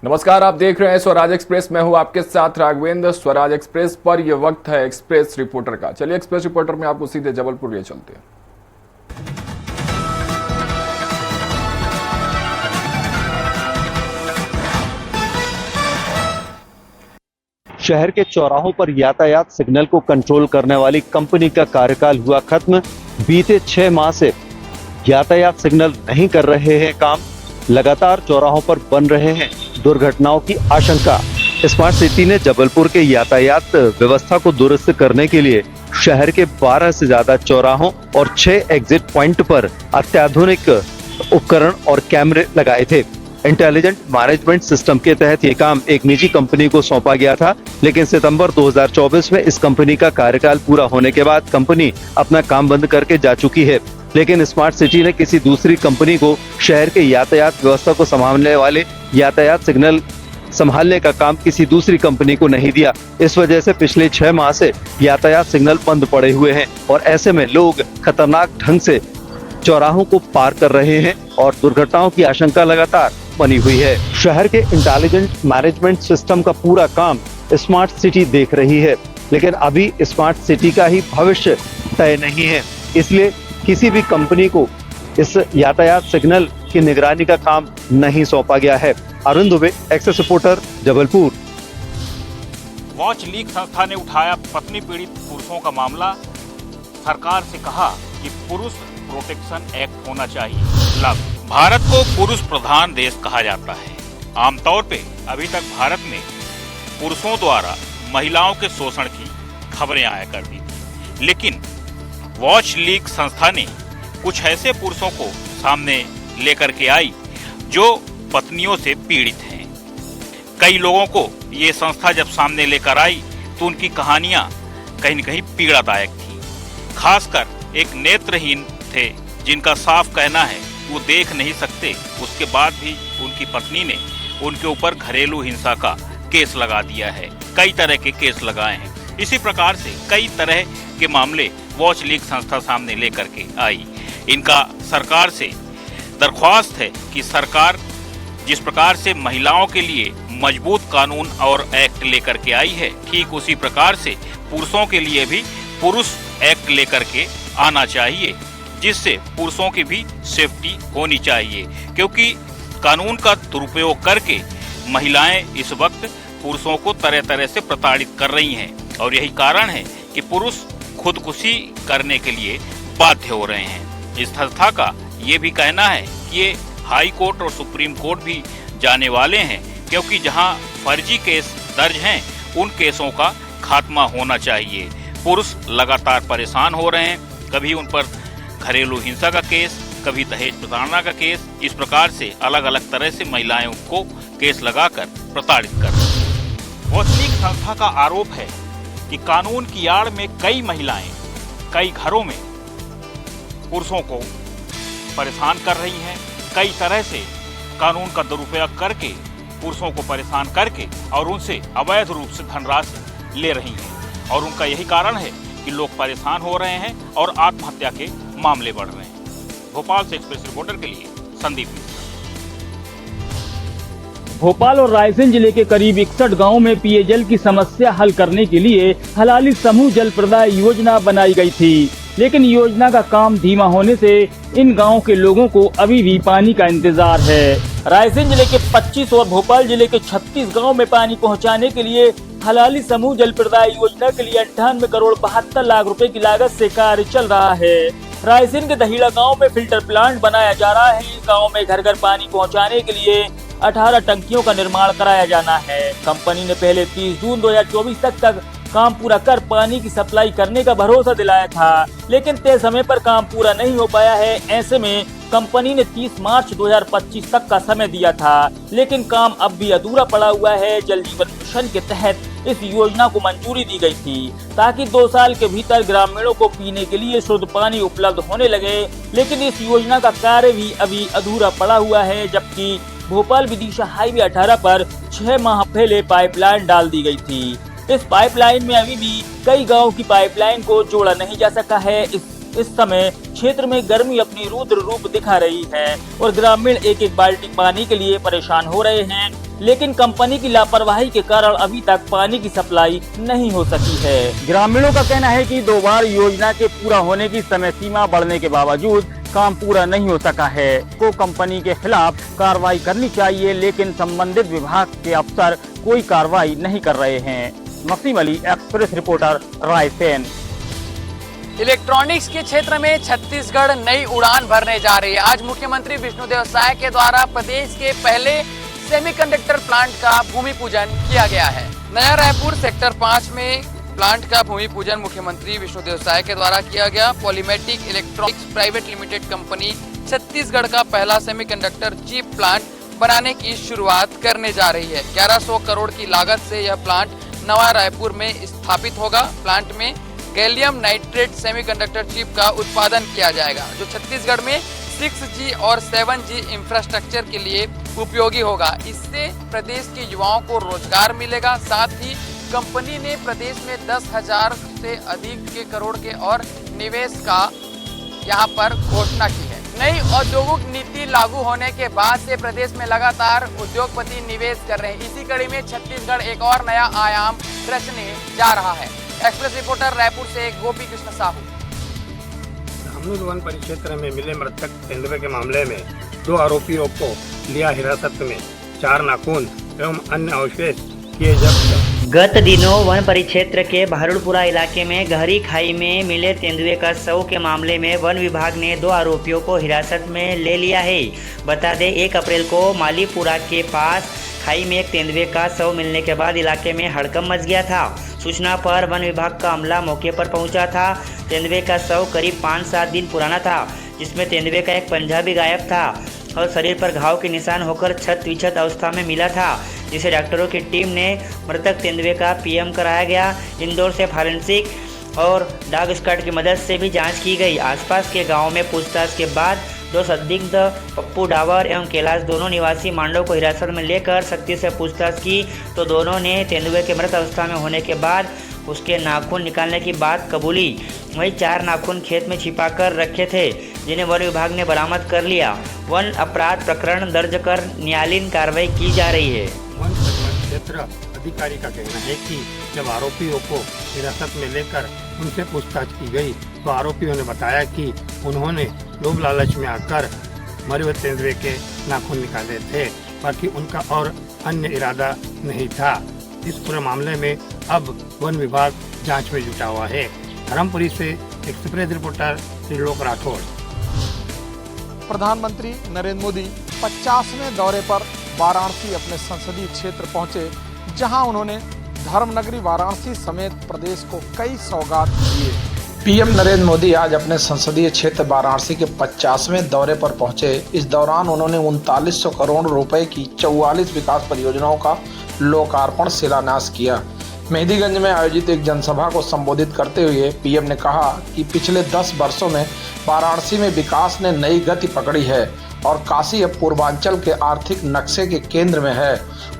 नमस्कार, आप देख रहे हैं स्वराज एक्सप्रेस। मैं हूं आपके साथ राघवेंद्र। स्वराज एक्सप्रेस पर यह वक्त है एक्सप्रेस रिपोर्टर का। चलिए एक्सप्रेस रिपोर्टर में आपको सीधे जबलपुर ले चलते हैं। शहर के चौराहों पर यातायात सिग्नल को कंट्रोल करने वाली कंपनी का कार्यकाल हुआ खत्म। बीते 6 माह से यातायात सिग्नल नहीं कर रहे हैं काम। लगातार चौराहों पर बन रहे हैं दुर्घटनाओं की आशंका। स्मार्ट सिटी ने जबलपुर के यातायात व्यवस्था को दुरुस्त करने के लिए शहर के 12 से ज्यादा चौराहों और 6 एग्जिट पॉइंट पर अत्याधुनिक उपकरण और कैमरे लगाए थे। इंटेलिजेंट मैनेजमेंट सिस्टम के तहत ये काम एक निजी कंपनी को सौंपा गया था, लेकिन सितंबर 2024 में इस कंपनी का कार्यकाल पूरा होने के बाद कंपनी अपना काम बंद करके जा चुकी है। लेकिन स्मार्ट सिटी ने किसी दूसरी कंपनी को शहर के यातायात व्यवस्था को संभालने वाले यातायात सिग्नल संभालने का काम किसी दूसरी कंपनी को नहीं दिया। इस वजह से पिछले 6 माह से यातायात सिग्नल बंद पड़े हुए हैं और ऐसे में लोग खतरनाक ढंग से चौराहों को पार कर रहे हैं और दुर्घटनाओं की आशंका लगातार बनी हुई है। शहर के इंटेलिजेंट मैनेजमेंट सिस्टम का पूरा काम स्मार्ट सिटी देख रही है, लेकिन अभी स्मार्ट सिटी का ही भविष्य तय नहीं है। इसलिए किसी भी कंपनी को इस यातायात सिग्नल की निगरानी का काम नहीं सौंपा गया है। अरुण दुबे, एक्सेस रिपोर्टर, जबलपुर। वॉच लीग संस्था ने उठाया पत्नी पीड़ित पुरुषों का मामला। सरकार से कहा कि पुरुष प्रोटेक्शन एक्ट होना चाहिए लागू। भारत को पुरुष प्रधान देश कहा जाता है। आमतौर पे अभी तक भारत में पुरुषों द्वारा महिलाओं के शोषण की खबरें आया करती थी, लेकिन वॉच लीग संस्था ने कुछ ऐसे पुरुषों को सामने लेकर के आई जो पत्नियों से पीड़ित हैं। कई लोगों को ये संस्था जब सामने लेकर आई तो उनकी कहानियां कहीं न कहीं पीड़ादायक थी। खासकर एक नेत्रहीन थे जिनका साफ कहना है वो देख नहीं सकते, उसके बाद भी उनकी पत्नी ने उनके ऊपर घरेलू हिंसा का केस लगा दिया है। कई तरह के केस लगाए हैं। इसी प्रकार से कई तरह के मामले वॉच लीग संस्था सामने लेकर के आई। इनका सरकार से दरख्वास्त है कि सरकार जिस प्रकार से महिलाओं के लिए मजबूत कानून और एक्ट लेकर के आई है, ठीक उसी प्रकार से पुरुषों के लिए भी पुरुष एक्ट लेकर के आना चाहिए, जिससे पुरुषों की भी सेफ्टी होनी चाहिए। क्योंकि कानून का दुरुपयोग करके महिलाएं इस वक्त पुरुषों को तरह तरह से प्रताड़ित कर रही हैं और यही कारण है कि पुरुष खुदकुशी करने के लिए बाध्य हो रहे हैं। इस संस्था का ये भी कहना है कि ये हाई कोर्ट और सुप्रीम कोर्ट भी जाने वाले हैं, क्योंकि जहां फर्जी केस दर्ज हैं उन केसों का खात्मा होना चाहिए। पुरुष लगातार परेशान हो रहे हैं, कभी उन पर घरेलू हिंसा का केस, कभी दहेज प्रताड़ना का केस, इस प्रकार से अलग अलग तरह से महिलाएं को केस लगाकर प्रताड़ित कर रही हैं। वॉच लीग संस्था का आरोप है कि कानून की आड़ में कई महिलाएं कई घरों में पुरुषों को परेशान कर रही हैं। कई तरह से कानून का दुरुपयोग करके पुरुषों को परेशान करके और उनसे अवैध रूप से धनराशि ले रही हैं और उनका यही कारण है कि लोग परेशान हो रहे हैं और आत्महत्या के मामले बढ़ रहे हैं। भोपाल से एक्सप्रेस रिपोर्टर के लिए संदीप। भोपाल और रायसेन जिले के करीब 61 गांवों में पेयजल की समस्या हल करने के लिए हलाली समूह जल प्रदाय योजना बनाई गई थी, लेकिन योजना का काम धीमा होने से इन गांवों के लोगों को अभी भी पानी का इंतजार है। रायसेन जिले के 25 और भोपाल जिले के 36 गाँव में पानी पहुँचाने के लिए हलाली समूह जल प्रदाय योजना के लिए 98 करोड़ 72 लाख रुपए की लागत से कार्य चल रहा है। रायसेन के दहीड़ा गांव में फिल्टर प्लांट बनाया जा रहा है। गांव में घर घर पानी पहुंचाने के लिए 18 टंकियों का निर्माण कराया जाना है। कंपनी ने पहले 30 जून 2024 तक काम पूरा कर पानी की सप्लाई करने का भरोसा दिलाया था, लेकिन तय समय पर काम पूरा नहीं हो पाया है। ऐसे में कंपनी ने 30 मार्च 2025 तक का समय दिया था, लेकिन काम अब भी अधूरा पड़ा हुआ है। जल जीवन मिशन के तहत इस योजना को मंजूरी दी गई थी ताकि 2 साल के भीतर ग्रामीणों को पीने के लिए शुद्ध पानी उपलब्ध होने लगे, लेकिन इस योजना का कार्य भी अभी अधूरा पड़ा हुआ है। जबकि भोपाल विदिशा हाईवे 18 पर 6 माह पहले पाइपलाइन डाल दी गई थी। इस पाइपलाइन में अभी भी कई गाँव की पाइपलाइन को जोड़ा नहीं जा सका है। इस समय क्षेत्र में गर्मी अपनी रुद्र रूप दिखा रही है और ग्रामीण एक एक बाल्टी पानी के लिए परेशान हो रहे हैं। लेकिन कंपनी की लापरवाही के कारण अभी तक पानी की सप्लाई नहीं हो सकी है। ग्रामीणों का कहना है कि 2 बार योजना के पूरा होने की समय सीमा बढ़ने के बावजूद काम पूरा नहीं हो सका है। को कंपनी के खिलाफ कार्रवाई करनी चाहिए, लेकिन संबंधित विभाग के अफसर कोई कार्रवाई नहीं कर रहे हैं। Naseem Ali, express reporter, Raisen. Electronics के क्षेत्र में छत्तीसगढ़ नई उड़ान भरने जा रही है। आज मुख्यमंत्री विष्णुदेव साय के द्वारा प्रदेश के पहले सेमीकंडक्टर प्लांट का भूमि पूजन किया गया है। नया रायपुर सेक्टर 5 में प्लांट का भूमि पूजन मुख्यमंत्री विष्णुदेव साय के द्वारा किया गया। Polymatech electronics private limited company Chhattisgarh का पहला सेमीकंडक्टर चिप प्लांट बनाने की शुरुआत करने जा रही है। 1100 करोड़ की लागत से यह प्लांट नवा रायपुर में स्थापित होगा। प्लांट में गैलियम नाइट्रेट सेमीकंडक्टर चिप का उत्पादन किया जाएगा, जो छत्तीसगढ़ में 6G और 7G इंफ्रास्ट्रक्चर के लिए उपयोगी होगा। इससे प्रदेश के युवाओं को रोजगार मिलेगा। साथ ही कंपनी ने प्रदेश में 10,000 से अधिक के करोड़ के और निवेश का यहां पर घोषणा की है। नई औद्योगिक नीति लागू होने के बाद से प्रदेश में लगातार उद्योगपति निवेश कर रहे हैं। इसी कड़ी में छत्तीसगढ़ एक और नया आयाम रचने जा रहा है। एक्सप्रेस रिपोर्टर रायपुर से गोपी कृष्ण साहू। हमनूद वन परिक्षेत्र में मिले मृतक तेंदुए के मामले में 2 आरोपियों को लिया हिरासत में। 4 नाखून एवं अन्य अवशेष किए जब्त। गत दिनों वन परिक्षेत्र के बहरुलपुरा इलाके में गहरी खाई में मिले तेंदुए का शव के मामले में वन विभाग ने 2 आरोपियों को हिरासत में ले लिया है। बता दें 1 अप्रैल को मालीपुरा के पास खाई में एक तेंदुए का शव मिलने के बाद इलाके में हड़कंप मच गया था। सूचना पर वन विभाग का अमला मौके पर पहुंचा था। तेंदुए का शव करीब 5-7 दिन पुराना था, जिसमें तेंदुए का एक पंजा भी गायब था और शरीर पर घाव के निशान होकर छत विक्षत अवस्था में मिला था, जिसे डॉक्टरों की टीम ने मृतक तेंदुए का पीएम कराया गया। इंदौर से फॉरेंसिक और डॉग स्क्वाड की मदद से भी जांच की गई। आसपास के गाँव में पूछताछ के बाद 2 संदिग्ध पप्पू डावर एवं कैलाश दोनों निवासी मांडव को हिरासत में लेकर सख्ती से पूछताछ की, तो दोनों ने तेंदुए के मृत अवस्था में होने के बाद उसके नाखून निकालने की बात कबूली। वहीं 4 नाखून खेत में छिपाकर रखे थे, जिन्हें वन विभाग ने बरामद कर लिया। वन अपराध प्रकरण दर्ज कर न्यायालयीन कार्रवाई की जा रही है। वन क्षेत्र अधिकारी का कहना है कि जब आरोपियों को हिरासत में लेकर उनसे पूछताछ की गई, तो आरोपियों ने बताया कि उन्होंने लोभ लालच में आकर मरे हुए तेंदुए के नाखून निकाले थे, बाकी उनका और अन्य इरादा नहीं था। इस पूरे मामले में अब वन विभाग जांच में जुटा हुआ है। धर्मपुरी से एक्सप्रेस रिपोर्टर त्रिलोक राठौड़। प्रधानमंत्री नरेंद्र मोदी 50वें दौरे पर वाराणसी अपने संसदीय क्षेत्र पहुंचे, जहां उन्होंने धर्मनगरी वाराणसी समेत प्रदेश को कई सौगात दिए। पीएम नरेंद्र मोदी आज अपने संसदीय क्षेत्र वाराणसी के 50वें दौरे पर पहुंचे। इस दौरान उन्होंने 3900 करोड़ रुपए की 44 विकास परियोजनाओं का लोकार्पण शिलान्यास किया। मेहदीगंज में आयोजित एक जनसभा को संबोधित करते हुए पीएम ने कहा कि पिछले 10 वर्षों में वाराणसी में विकास ने नई गति पकड़ी है और काशी अब पूर्वांचल के आर्थिक नक्शे के केंद्र में है।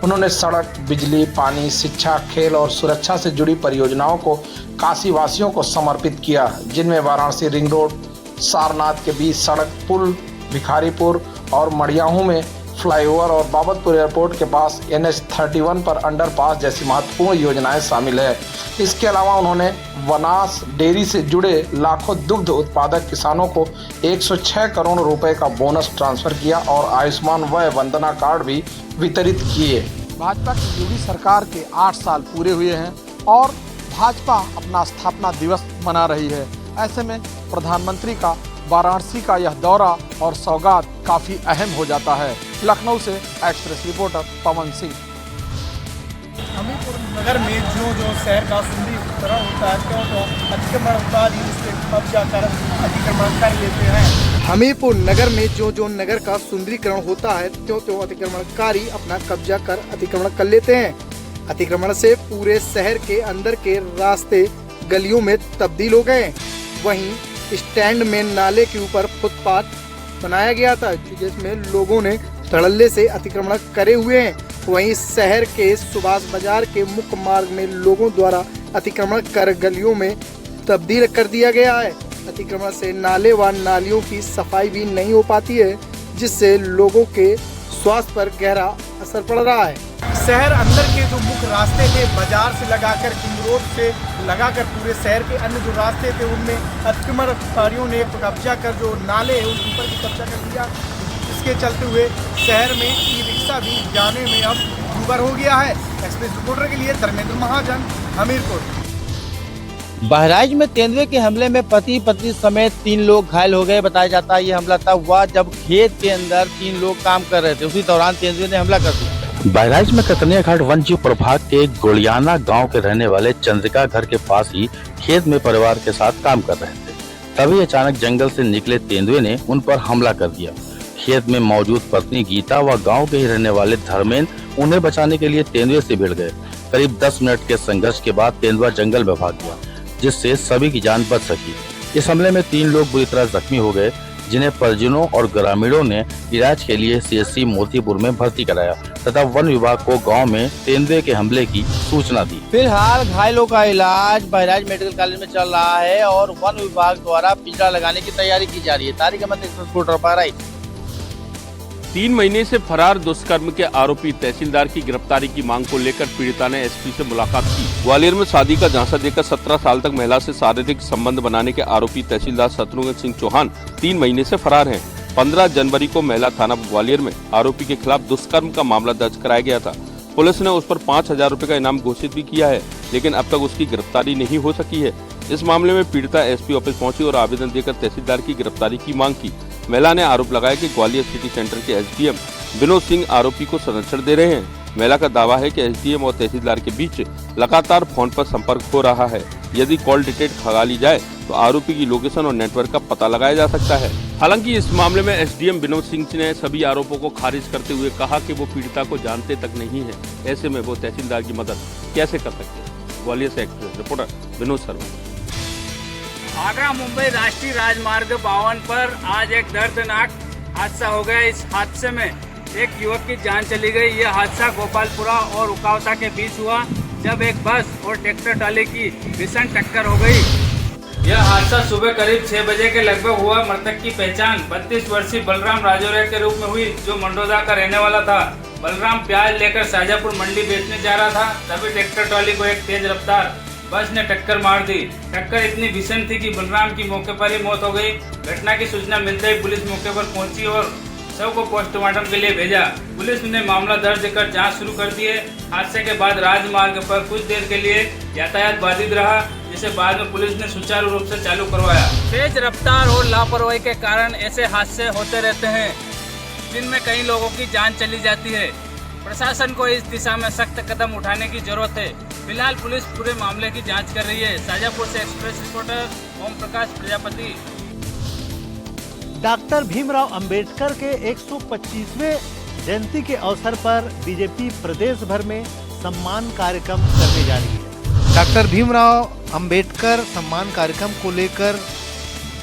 उन्होंने सड़क, बिजली, पानी, शिक्षा, खेल और सुरक्षा से जुड़ी परियोजनाओं को काशी वासियों को समर्पित किया, जिनमें वाराणसी रिंग रोड, सारनाथ के बीच सड़क, पुल, भिखारीपुर और मड़ियाहू में फ्लाईओवर और बाबतपुर एयरपोर्ट के पास NH-31 पर अंडरपास जैसी महत्वपूर्ण योजनाएं शामिल है। इसके अलावा उन्होंने वनास डेयरी से जुड़े लाखों दुग्ध उत्पादक किसानों को 106 करोड़ रुपए का बोनस ट्रांसफर किया और आयुष्मान वय वंदना कार्ड भी वितरित किए। भाजपा की योगी सरकार के 8 साल पूरे हुए हैं और भाजपा अपना स्थापना दिवस मना रही है। ऐसे में प्रधानमंत्री का वाराणसी का यह दौरा और सौगात काफी अहम हो जाता है। लखनऊ से एक्सप्रेस रिपोर्टर पवन सिंह। हमीरपुर नगर में जो शहर का सुंदरीकरण होता है, तो अतिक्रमणकारी उसके कब्जा कर अतिक्रमण कर लेते हैं। हमीरपुर नगर में जो नगर का सुंदरीकरण होता है, त्यों अतिक्रमणकारी अपना कब्जा कर अतिक्रमण कर लेते हैं। अतिक्रमण से पूरे शहर के अंदर के रास्ते गलियों में तब्दील हो गए। वहीं स्टैंड में नाले के ऊपर फुटपाथ बनाया गया था, जिसमें लोगों ने धड़ल्ले से अतिक्रमण करे हुए हैं। वहीं शहर के सुभाष बाजार के मुख्य मार्ग में लोगों द्वारा अतिक्रमण कर गलियों में तब्दील कर दिया गया है। अतिक्रमण से नाले व नालियों की सफाई भी नहीं हो पाती है, जिससे लोगों के स्वास्थ्य पर गहरा असर पड़ रहा है। शहर अंदर के जो मुख्य रास्ते थे, बाजार से लगाकर किंग रोड से लगाकर पूरे शहर के अन्य जो रास्ते थे उनमें अतिक्रमणकारियों ने कब्जा कर जो नाले हैं उन ऊपर भी कब्जा कर लिया। इसके चलते हुए शहर में ई रिक्शा भी जाने में अब दूभर हो गया है। एक्सप्रेस रिपोर्टर के लिए धर्मेंद्र महाजन, हमीरपुर। बहराइच में तेंदुए के हमले में पति पत्नी समेत 3 लोग घायल हो गए। बताया जाता है ये हमला तब हुआ जब खेत के अंदर 3 लोग काम कर रहे थे, उसी दौरान तेंदुए ने हमला कर दिया। बहराइच में कतनिया घाट वन जीव प्रभाग के गोलियाना गांव के रहने वाले चंद्रिका घर के पास ही खेत में परिवार के साथ काम कर रहे थे। तभी अचानक जंगल से निकले तेंदुए ने उन पर हमला कर दिया। खेत में मौजूद पत्नी गीता व गांव के ही रहने वाले धर्मेंद्र उन्हें बचाने के लिए तेंदुए से भिड़ गए। करीब 10 मिनट के संघर्ष के बाद तेंदुआ जंगल में भाग गया, जिससे सभी की जान बच सकी। इस हमले में 3 लोग बुरी तरह जख्मी हो गए, जिन्हें परिजनों और ग्रामीणों ने इलाज के लिए CHC मोतीपुर में भर्ती कराया तथा वन विभाग को गांव में तेंदुए के हमले की सूचना दी। फिलहाल घायलों का इलाज बहराइच मेडिकल कॉलेज में चल रहा है और वन विभाग द्वारा पिंजरा लगाने की तैयारी की जा रही है। Tariq Ahmed, express reporter, Bahraich. 3 महीने से फरार दुष्कर्म के आरोपी तहसीलदार की गिरफ्तारी की मांग को लेकर पीड़िता ने SP से मुलाकात की। ग्वालियर में शादी का झांसा देकर 17 साल तक महिला से शारीरिक संबंध बनाने के आरोपी तहसीलदार शत्रुघ्न सिंह चौहान 3 महीने से फरार हैं। 15 जनवरी को महिला थाना ग्वालियर में आरोपी के खिलाफ दुष्कर्म का मामला दर्ज कराया गया था। पुलिस ने उस पर 5000 रुपए का इनाम घोषित भी किया है, लेकिन अब तक उसकी गिरफ्तारी नहीं हो सकी है। इस मामले में पीड़िता SP ऑफिस पहुंची और आवेदन देकर तहसीलदार की गिरफ्तारी की मांग की। महिला ने आरोप लगाया कि ग्वालियर सिटी सेंटर के SDM विनोद सिंह आरोपी को संरक्षण दे रहे हैं। महिला का दावा है कि SDM और तहसीलदार के बीच लगातार फोन पर संपर्क हो रहा है। यदि कॉल डिटेक्ट खंगाली जाए तो आरोपी की लोकेशन और नेटवर्क का पता लगाया जा सकता है। हालांकि इस मामले में SDM विनोद सिंह ने सभी आरोपों को खारिज करते हुए कहा कि वो पीड़िता को जानते तक नहीं है, ऐसे में वो तहसीलदार की मदद कैसे कर सकते हैं। ग्वालियर से एक्सप्रेस रिपोर्टर विनोद शर्मा। आगरा मुंबई राष्ट्रीय राजमार्ग 52 पर आज एक दर्दनाक हादसा हो गया। इस हादसे में एक युवक की जान चली गई। यह हादसा गोपालपुरा और उकावता के बीच हुआ, जब एक बस और ट्रैक्टर ट्राली की भीषण टक्कर हो गई। यह हादसा सुबह करीब 6 बजे के लगभग हुआ। मृतक की पहचान 32 वर्षीय बलराम राजौरे के रूप में हुई, जो मंडोदा का रहने वाला था। बलराम प्याज लेकर शाजापुर मंडी बेचने जा रहा था, तभी ट्रैक्टर ट्राली को एक तेज रफ्तार बस ने टक्कर मार दी। टक्कर इतनी भीषण थी कि बलराम की मौके पर ही मौत हो गई। घटना की सूचना मिलते ही पुलिस मौके पर पहुंची और शव को पोस्टमार्टम के लिए भेजा। पुलिस ने मामला दर्ज कर जांच शुरू कर दी है। हादसे के बाद राजमार्ग पर कुछ देर के लिए यातायात बाधित रहा, जिसे बाद में पुलिस ने सुचारू रूप से चालू करवाया। तेज रफ्तार और लापरवाही के कारण ऐसे हादसे होते रहते हैं, जिनमें कई लोगों की जान चली जाती है। प्रशासन को इस दिशा में सख्त कदम उठाने की जरूरत है। फिलहाल पुलिस पूरे मामले की जांच कर रही है। शाजापुर से express reporter Om Prakash Prajapati. Doctor Bhimrao Ambedkar के 125वें जयंती के अवसर पर बीजेपी प्रदेश भर में सम्मान कार्यक्रम करने जा रही है। डॉक्टर भीमराव अंबेडकर सम्मान कार्यक्रम को लेकर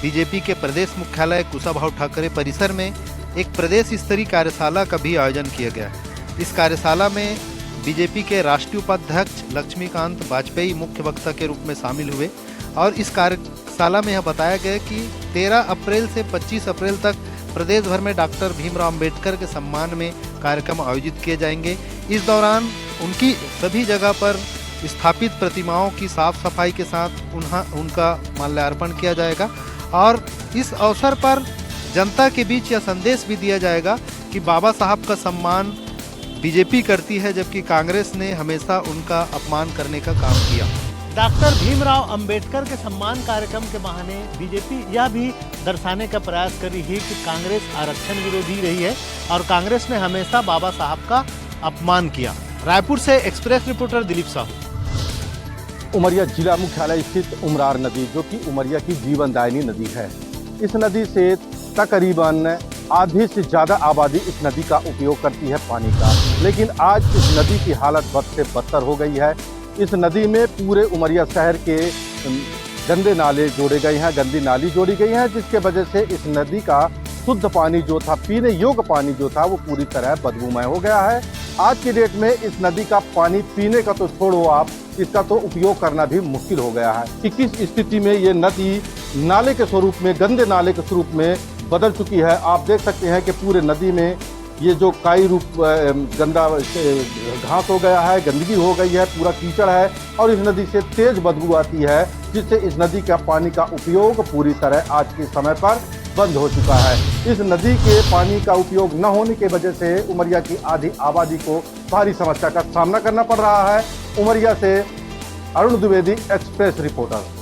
बीजेपी के प्रदेश मुख्यालय कुशाभाऊ ठाकरे परिसर में एक प्रदेश स्तरीय कार्यशाला का भी आयोजन किया गया है। इस कार्यशाला में बीजेपी के राष्ट्रीय उपाध्यक्ष लक्ष्मीकांत वाजपेयी मुख्य वक्ता के रूप में शामिल हुए और इस कार्यशाला में यह बताया गया कि 13 अप्रैल से 25 अप्रैल तक प्रदेश भर में डॉक्टर भीमराव अंबेडकर के सम्मान में कार्यक्रम आयोजित किए जाएंगे। इस दौरान उनकी सभी जगह पर स्थापित प्रतिमाओं की साफ सफाई के साथ उनका माल्यार्पण किया जाएगा और इस अवसर पर जनता के बीच यह संदेश भी दिया जाएगा कि बाबा साहब का सम्मान बीजेपी करती है, जबकि कांग्रेस ने हमेशा उनका अपमान करने का काम किया। डॉक्टर भीमराव अंबेडकर के सम्मान कार्यक्रम के बहाने बीजेपी यह भी दर्शाने का प्रयास कर रही है कि कांग्रेस आरक्षण विरोधी रही है और कांग्रेस ने हमेशा बाबा साहब का अपमान किया। रायपुर से एक्सप्रेस रिपोर्टर दिलीप साहू। उमरिया जिला मुख्यालय स्थित उमरार नदी, जो कि उमरिया की जीवनदायिनी नदी है, इस नदी से तकरीबन आधी से ज़्यादा आबादी इस नदी का उपयोग करती है पानी का, लेकिन आज इस नदी की हालत बद से बदतर हो गई है। इस नदी में पूरे उमरिया शहर के गंदे नाले जोड़े गए हैं, गंदी नाली जोड़ी गई है, जिसके वजह से इस नदी का शुद्ध पानी जो था, पीने योग्य पानी जो था, वो पूरी तरह बदबूमय हो गया है। आज की डेट में इस नदी का पानी पीने का तो छोड़ो आप, इसका तो उपयोग करना भी मुश्किल हो गया है कि किस स्थिति में ये नदी नाले के स्वरूप में, गंदे नाले के स्वरूप में बदल चुकी है। आप देख सकते हैं कि पूरे नदी में ये जो काई रूप गंदा घास हो गया है, गंदगी हो गई है, पूरा कीचड़ है और इस नदी से तेज बदबू आती है, जिससे इस नदी का पानी का उपयोग पूरी तरह आज के समय पर बंद हो चुका है। इस नदी के पानी का उपयोग न होने की वजह से उमरिया की आधी आबादी को भारी समस्या का सामना करना पड़ रहा है। उमरिया से अरुण द्विवेदी, एक्सप्रेस रिपोर्टर।